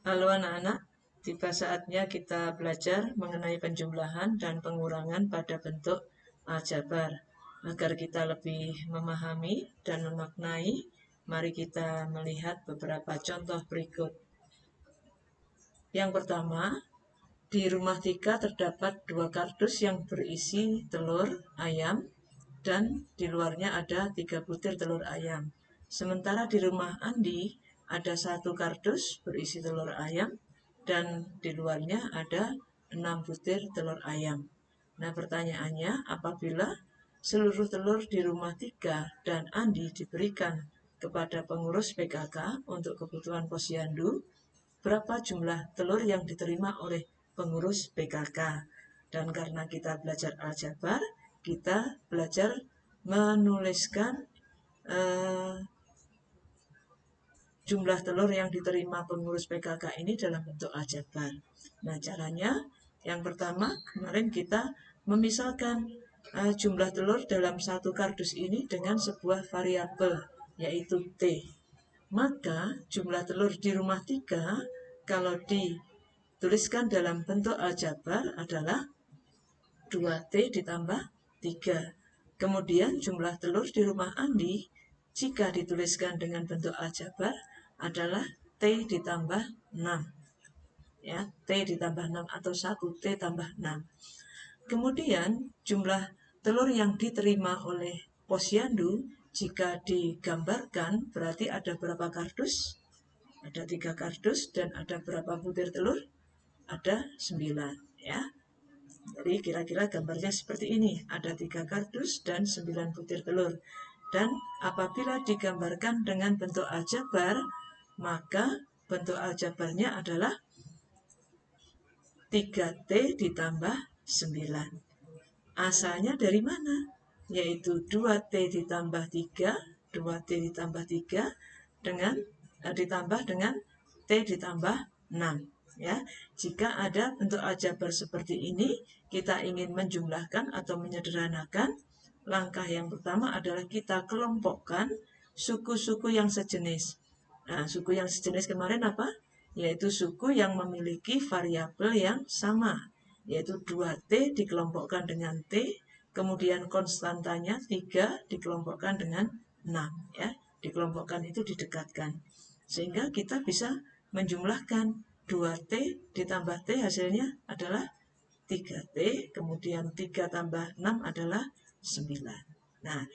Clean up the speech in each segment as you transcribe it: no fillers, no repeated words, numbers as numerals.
Halo anak-anak, tiba saatnya kita belajar mengenai penjumlahan dan pengurangan pada bentuk aljabar. Agar kita lebih memahami dan memaknai, mari kita melihat beberapa contoh berikut. Yang pertama, di rumah Tika terdapat 2 kardus yang berisi telur ayam dan di luarnya ada 3 butir telur ayam. Sementara di rumah Andi ada 1 kardus berisi telur ayam dan di luarnya ada 6 butir telur ayam. Nah, pertanyaannya, apabila seluruh telur di rumah Tika dan Andi diberikan kepada pengurus PKK untuk kebutuhan posyandu, berapa jumlah telur yang diterima oleh pengurus PKK? Dan karena kita belajar aljabar, kita belajar menuliskan jumlah telur yang diterima pengurus PKK ini dalam bentuk aljabar. Nah, caranya yang pertama, kemarin kita memisahkan jumlah telur dalam 1 kardus ini dengan sebuah variabel, yaitu T. Maka jumlah telur di rumah Tika kalau dituliskan dalam bentuk aljabar adalah 2T ditambah 3. Kemudian jumlah telur di rumah Andi jika dituliskan dengan bentuk aljabar adalah T ditambah 6. Ya, T ditambah 6 atau 1T tambah 6. Kemudian jumlah telur yang diterima oleh posyandu jika digambarkan berarti ada berapa kardus? Ada 3 kardus dan ada berapa butir telur? Ada 9, ya. Jadi kira-kira gambarnya seperti ini. Ada 3 kardus dan 9 butir telur. Dan apabila digambarkan dengan bentuk aljabar, maka bentuk aljabarnya adalah 3T ditambah 9. Asalnya dari mana? Yaitu 2T ditambah 3, 2T ditambah 3 dengan ditambah dengan T ditambah 6. Ya, jika ada bentuk aljabar seperti ini, kita ingin menjumlahkan atau menyederhanakan, langkah yang pertama adalah kita kelompokkan suku-suku yang sejenis. Nah, suku yang sejenis kemarin apa? Yaitu suku yang memiliki variabel yang sama, yaitu 2T dikelompokkan dengan T, kemudian konstantanya 3 dikelompokkan dengan 6. Ya, dikelompokkan itu didekatkan. Sehingga kita bisa menjumlahkan 2T ditambah T hasilnya adalah 3T, kemudian 3 tambah 6 adalah 9. Nah,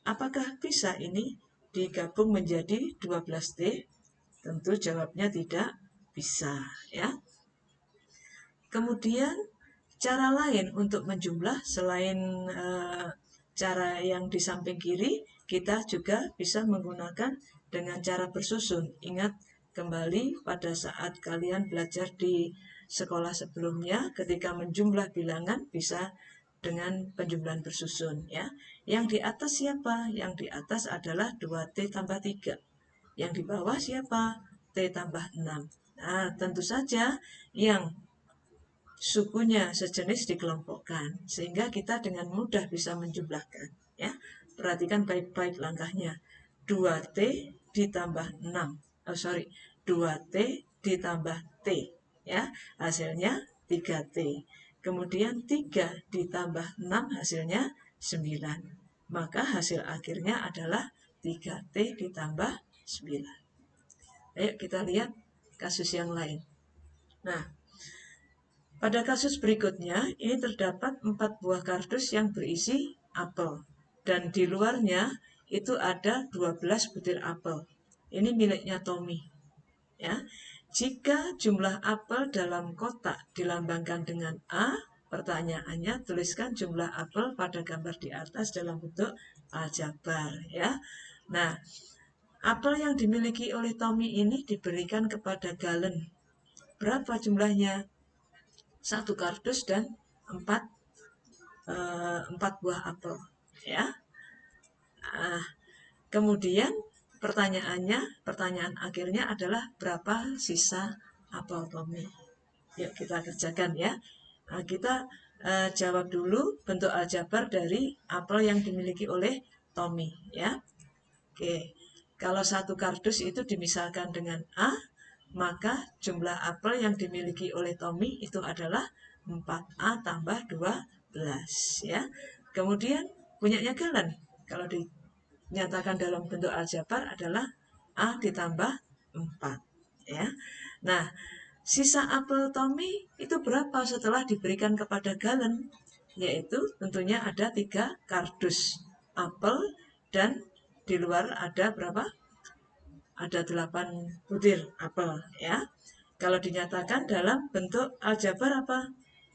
apakah bisa ini digabung menjadi 12T? Tentu jawabnya tidak bisa, ya. Kemudian cara lain untuk menjumlah selain cara yang di samping kiri, kita juga bisa menggunakan dengan cara bersusun. Ingat kembali pada saat kalian belajar di sekolah sebelumnya, ketika menjumlah bilangan bisa dengan penjumlahan bersusun, ya. Yang di atas siapa? Yang di atas adalah 2T tambah 3. Yang di bawah siapa? T tambah 6. Nah, tentu saja yang sukunya sejenis dikelompokkan sehingga kita dengan mudah bisa menjumlahkan, ya. Perhatikan baik-baik langkahnya. 2T ditambah 6. 2T ditambah T, ya. Hasilnya 3T. Kemudian 3 ditambah 6 hasilnya 9. Maka hasil akhirnya adalah 3T ditambah 9. Ayo kita lihat kasus yang lain. Nah, pada kasus berikutnya, ini terdapat 4 buah kardus yang berisi apel. Dan di luarnya itu ada 12 butir apel. Ini miliknya Tommy. Ya. Jika jumlah apel dalam kotak dilambangkan dengan A, pertanyaannya tuliskan jumlah apel pada gambar di atas dalam bentuk aljabar. Ya. Nah, apel yang dimiliki oleh Tommy ini diberikan kepada Galen. Berapa jumlahnya? 1 kardus dan 4 buah apel, ya. Kemudian pertanyaan akhirnya adalah berapa sisa apel Tommy? Yuk kita kerjakan, ya. Nah, kita jawab dulu bentuk aljabar dari apel yang dimiliki oleh Tommy, ya. Oke, kalau 1 kardus itu dimisalkan dengan A, maka jumlah apel yang dimiliki oleh Tommy itu adalah 4A tambah 12 ya. Kemudian punyanya Galen kalau dinyatakan dalam bentuk aljabar adalah A ditambah 4 ya. Nah, sisa apel Tommy itu berapa setelah diberikan kepada Galen? Yaitu tentunya ada 3 kardus apel dan di luar ada berapa? Ada 8 butir apel ya. Kalau dinyatakan dalam bentuk aljabar apa?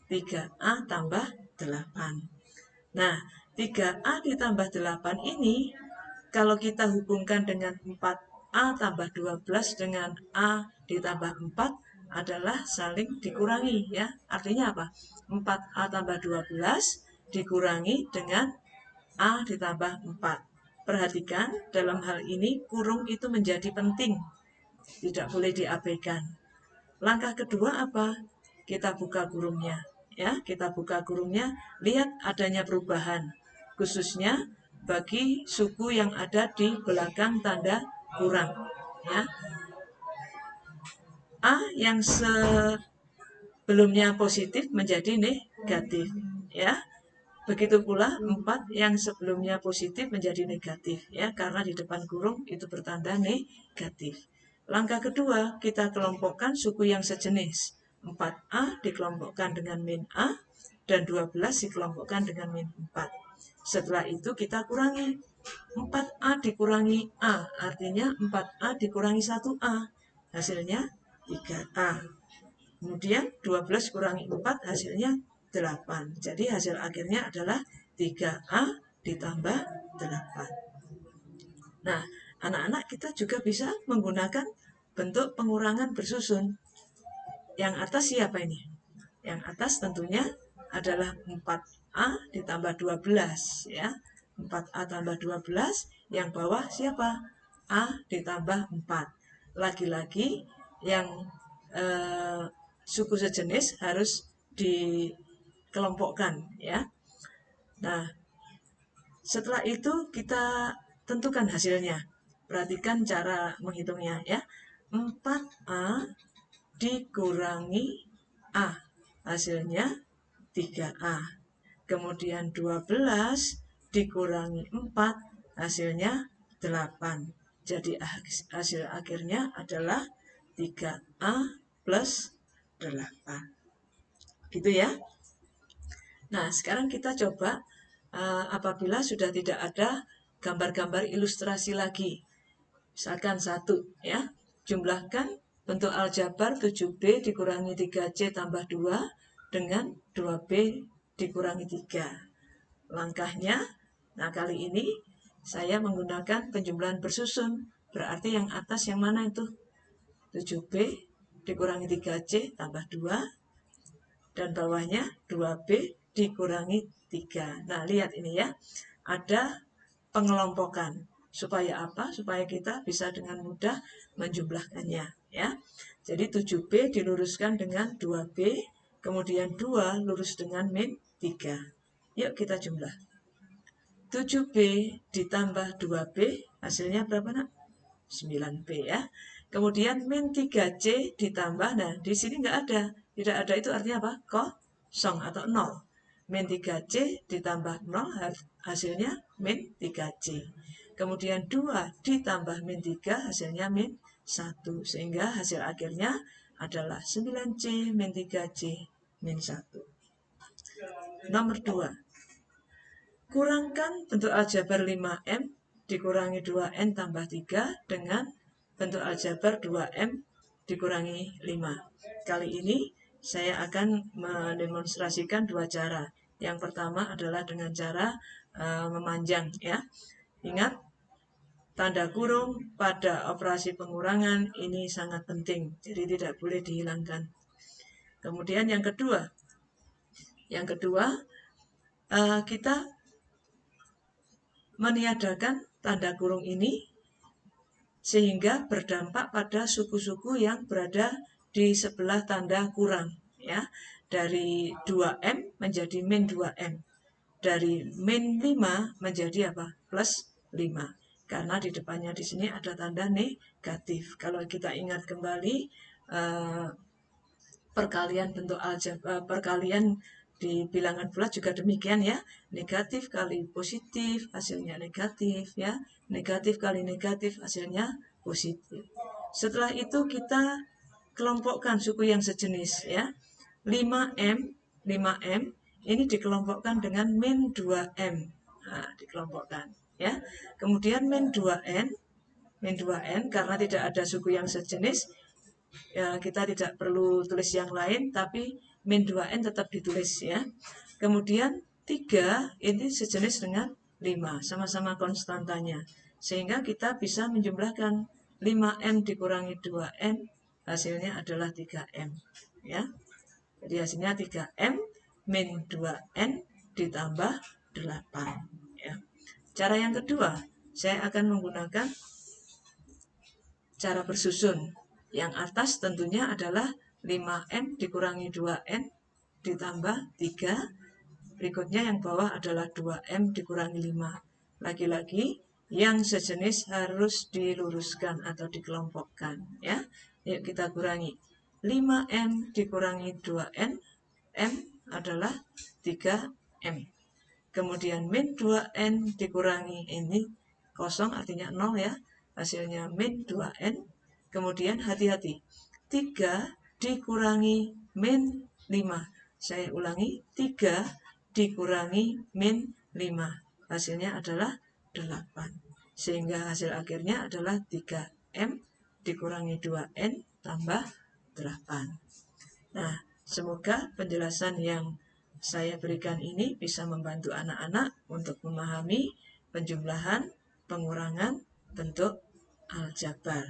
3A tambah 8. Nah, 3A ditambah 8 ini kalau kita hubungkan dengan 4A tambah 12 dengan A ditambah 4 adalah saling dikurangi ya. Artinya apa? 4A tambah 12 dikurangi dengan A ditambah 4. Perhatikan dalam hal ini kurung itu menjadi penting. Tidak boleh diabaikan. Langkah kedua apa? Kita buka kurungnya. Ya, kita buka kurungnya, lihat adanya perubahan. Khususnya bagi suku yang ada di belakang tanda kurang. Ya. A yang sebelumnya positif menjadi negatif. Ya. Begitu pula 4 yang sebelumnya positif menjadi negatif ya, karena di depan kurung itu bertanda negatif. Langkah kedua, kita kelompokkan suku yang sejenis. 4A dikelompokkan dengan min A dan 12 dikelompokkan dengan min 4. Setelah itu kita kurangi. 4A dikurangi A artinya 4A dikurangi 1A. Hasilnya 3A. Kemudian 12 kurangi 4 hasilnya 8. Jadi hasil akhirnya adalah 3A ditambah 8. Nah, anak-anak kita juga bisa menggunakan bentuk pengurangan bersusun. Yang atas siapa ini? Yang atas tentunya adalah 4A ditambah 12 ya. 4A tambah 12, yang bawah siapa? A ditambah 4. Lagi-lagi yang suku sejenis harus dikelompokkan ya. Nah, setelah itu kita tentukan hasilnya. Perhatikan cara menghitungnya ya. 4A dikurangi A, hasilnya 3A. Kemudian 12 dikurangi 4, hasilnya 8. Jadi hasil akhirnya adalah 3A plus 8. Gitu ya. Nah, sekarang kita coba apabila sudah tidak ada gambar-gambar ilustrasi lagi. Misalkan 1 ya. Jumlahkan bentuk aljabar 7B dikurangi 3C tambah 2 dengan 2B dikurangi 3. Langkahnya, nah kali ini saya menggunakan penjumlahan bersusun. Berarti yang atas yang mana itu? 7B dikurangi 3C tambah 2. Dan bawahnya 2B dikurangi 3. Nah, lihat ini ya. Ada pengelompokan. Supaya apa? Supaya kita bisa dengan mudah menjumlahkannya ya. Jadi 7B diluruskan dengan 2B, kemudian 2 lurus dengan min 3. Yuk kita jumlah. 7B ditambah 2B hasilnya berapa nak? 9B ya. Kemudian min 3C ditambah, nah di sini nggak ada. Tidak ada itu artinya apa? Kosong atau 0. Min 3C ditambah 0 hasilnya min 3C. Kemudian 2 ditambah min 3 hasilnya min 1. Sehingga hasil akhirnya adalah 9C min 3C min 1. Nomor 2. Kurangkan bentuk aljabar 5M dikurangi 2N tambah 3 dengan bentuk aljabar 2M dikurangi 5. Kali ini saya akan mendemonstrasikan 2 cara. Yang pertama adalah dengan cara memanjang ya. Ingat, tanda kurung pada operasi pengurangan ini sangat penting, jadi tidak boleh dihilangkan. Kemudian yang kedua, kita meniadakan tanda kurung ini sehingga berdampak pada suku-suku yang berada di sebelah tanda kurang ya. Dari 2M menjadi min 2M. Dari min 5 menjadi apa? Plus 5. Karena di depannya di sini ada tanda negatif. Kalau kita ingat kembali perkalian bentuk aljabar, perkalian di bilangan bulat juga demikian ya. Negatif kali positif hasilnya negatif ya. Negatif kali negatif hasilnya positif. Setelah itu kita kelompokkan suku yang sejenis ya. 5M ini dikelompokkan dengan min 2M. Nah, dikelompokkan ya. Kemudian min 2N karena tidak ada suku yang sejenis, ya, kita tidak perlu tulis yang lain, tapi min 2N tetap ditulis ya. Kemudian 3 ini sejenis dengan 5, sama-sama konstantanya. Sehingga kita bisa menjumlahkan 5M dikurangi 2N, hasilnya adalah 3M. Ya. Jadi hasilnya 3M min 2N ditambah 8. Ya. Cara yang kedua, saya akan menggunakan cara bersusun. Yang atas tentunya adalah 5M dikurangi 2N ditambah 3. Berikutnya yang bawah adalah 2M dikurangi 5. Lagi-lagi yang sejenis harus diluruskan atau dikelompokkan ya. Yuk kita kurangi. 5M dikurangi 2N, M adalah 3M. Kemudian min 2N dikurangi ini kosong artinya 0 ya. Hasilnya min 2N. Kemudian hati-hati. 3 dikurangi min 5. Saya ulangi. 3 dikurangi min 5. Hasilnya adalah 8. Sehingga hasil akhirnya adalah 3M dikurangi 2N tambah 8. Nah, semoga penjelasan yang saya berikan ini bisa membantu anak-anak untuk memahami penjumlahan, pengurangan bentuk aljabar.